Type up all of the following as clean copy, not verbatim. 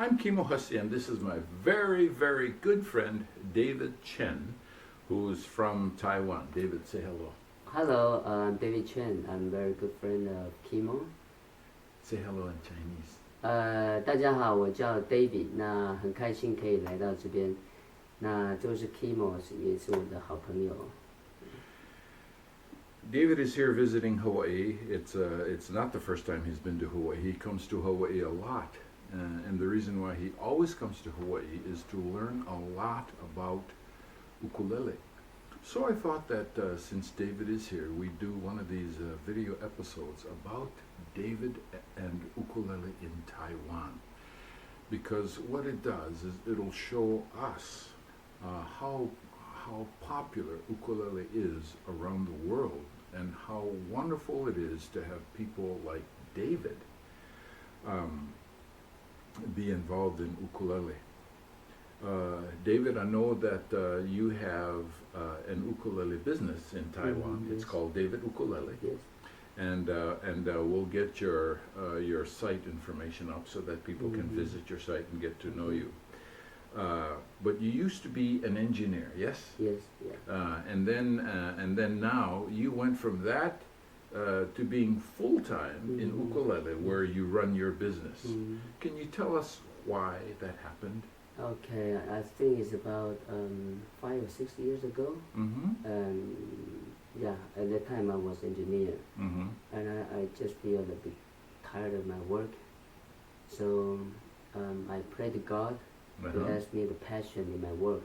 I'm Kimo Hussey, and this is my very, very good friend, David Chen, who's from Taiwan. David, say hello. Hello, I'm David Chen. I'm a very good friend of Kimo. Say hello in Chinese. 大家好，我叫 David。那很开心可以来到这边。那就是 Kimo 也是我的好朋友。David is here visiting Hawaii. It's not the first time he's been to Hawaii. He comes to Hawaii a lot. And the reason why he always comes to Hawaii is to learn a lot about ukulele. So I thought that since David is here, we do one of these video episodes about David and ukulele in Taiwan. Because what it does is it'll show us how popular ukulele is around the world and how wonderful it is to have people like David be involved in ukulele. David, I know that you have an ukulele business in Taiwan. Yes. It's called David Ukulele. Yes. And we'll get your site information up so that people can visit your site and get to know you. But you used to be an engineer, yes? Yes. Yeah. And then now you went from that to being full-time in ukulele, where you run your business. Can you tell us why that happened? Okay, I think it's about 5 or 6 years ago. Yeah, at that time I was engineer, and I just feel a bit tired of my work. So I prayed to God to ask me the passion in my work.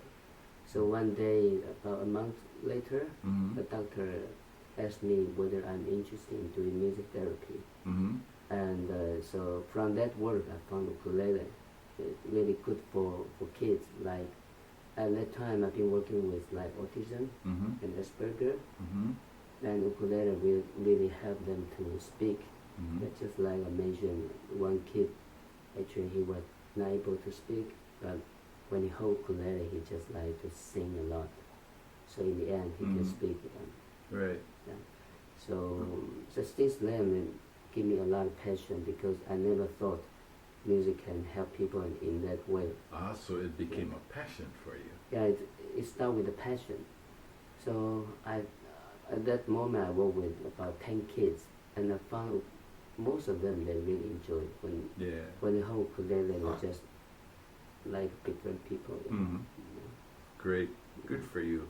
So one day, about a month later, the doctor asked me whether I'm interested in doing music therapy. And so from that work, I found ukulele really good for kids. Like at that time, I've been working with like autism and Asperger, and ukulele will really help them to speak. But just like I mentioned, one kid, actually he was not able to speak, but when he hold ukulele, he just like to sing a lot. So in the end, he can speak. Right. Yeah. So since then, it gave me a lot of passion because I never thought music can help people in that way. So it became a passion for you. Yeah, it started with a passion. So at that moment I worked with about 10 kids, and I found most of them they really enjoyed when the whole ukulele they were just like different people. Great, good for you.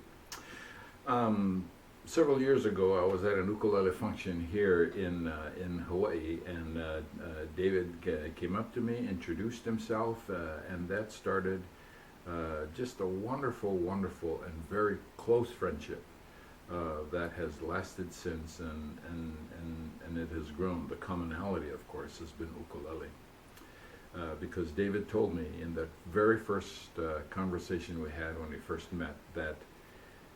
Several years ago, I was at an ukulele function here in Hawaii, and David came up to me, introduced himself, and that started just a wonderful, wonderful, and very close friendship that has lasted since, and it has grown. The commonality, of course, has been ukulele. Because David told me in that very first conversation we had when we first met that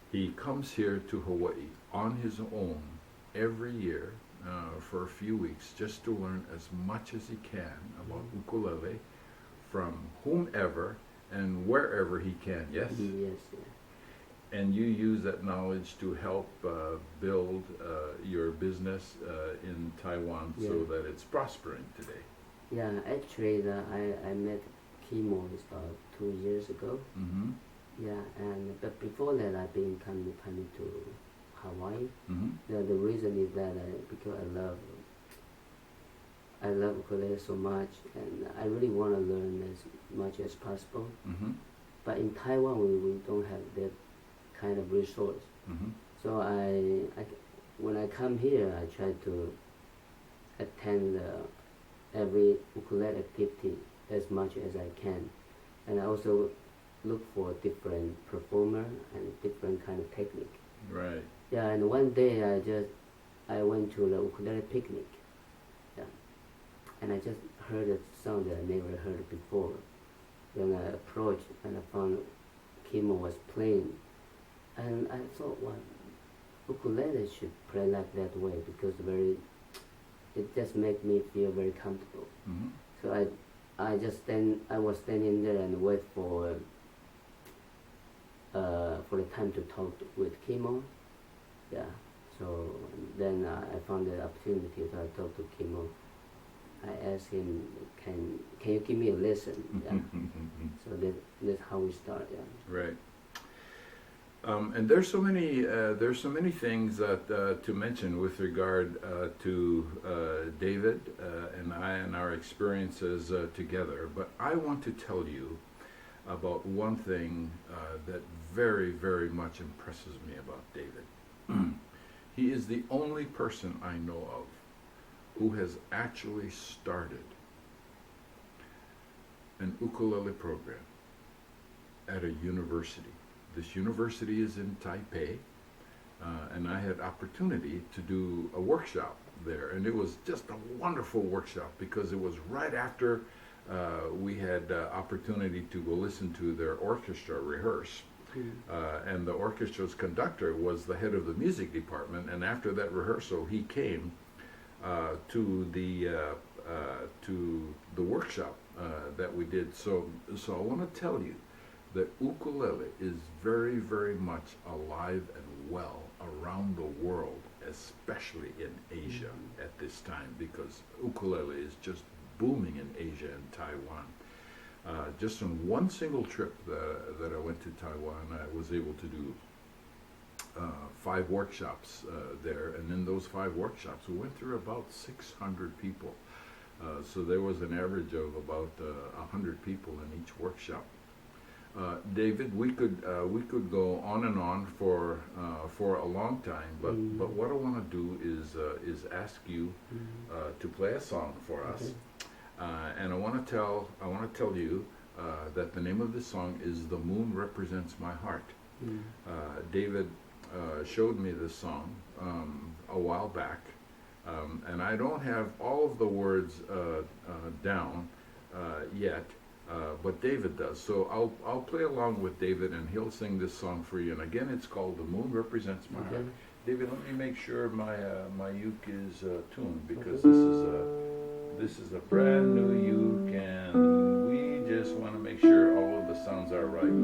he comes here to Hawaii on his own every year for a few weeks just to learn as much as he can about ukulele from whomever and wherever he can, yes? Yes. And you use that knowledge to help build your business in Taiwan so that it's prospering today. Yeah, actually I met Kimo about 2 years ago. Yeah, but before that I've been coming to Hawaii. The reason is that because I love ukulele so much, and I really want to learn as much as possible. But in Taiwan we don't have that kind of resource. So when I come here, I try to attend every ukulele activity as much as I can, and I also look for different performer and different kind of technique. Right. Yeah, and one day I went to the ukulele picnic. Yeah, and I just heard a song that I never heard before. Then I approached and I found Kimo was playing, and I thought, well, ukulele should play like that way because it just made me feel very comfortable. So I was standing there and wait for the time to talk with Kimo. Yeah. So then I found the opportunity to talk to Kimo. I asked him, can you give me a lesson? Yeah. So that's how we start. Yeah. Right. And there's so many things that to mention with regard to David and I and our experiences together. But I want to tell you about one thing that very, very much impresses me about David. He is the only person I know of who has actually started an ukulele program at a university. This university is in Taipei, and I had opportunity to do a workshop there, and it was just a wonderful workshop because it was right after we had opportunity to go listen to their orchestra rehearse. And the orchestra's conductor was the head of the music department, and after that rehearsal he came to the workshop that we did. So I want to tell you that ukulele is very, very much alive and well around the world, especially in Asia at this time, because ukulele is just booming in Asia and Taiwan. Just on one single trip that I went to Taiwan, I was able to do 5 workshops there, and in those 5 workshops we went through about 600 people. So there was an average of about 100 people in each workshop. David, we could go on and on for a long time, but what I want to do is ask you to play a song for us, and I want to tell you that the name of this song is "The Moon Represents My Heart." David showed me this song a while back, and I don't have all of the words down yet. But David does. So I'll play along with David, and he'll sing this song for you. And again, it's called "The Moon Represents My Heart." David, let me make sure my uke is tuned, because this is a brand new uke, and we just want to make sure all of the sounds are right.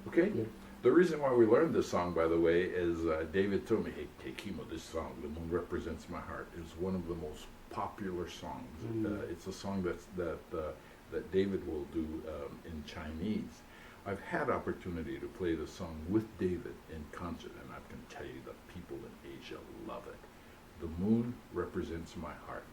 Okay. Yeah. The reason why we learned this song, by the way, is David told me, "Hey, Kimo, this song, 'The Moon Represents My Heart,' is one of the most popular songs." It's a song that David will do in Chinese. I've had opportunity to play the song with David in concert, and I can tell you the people in Asia love it. "The Moon Represents My Heart."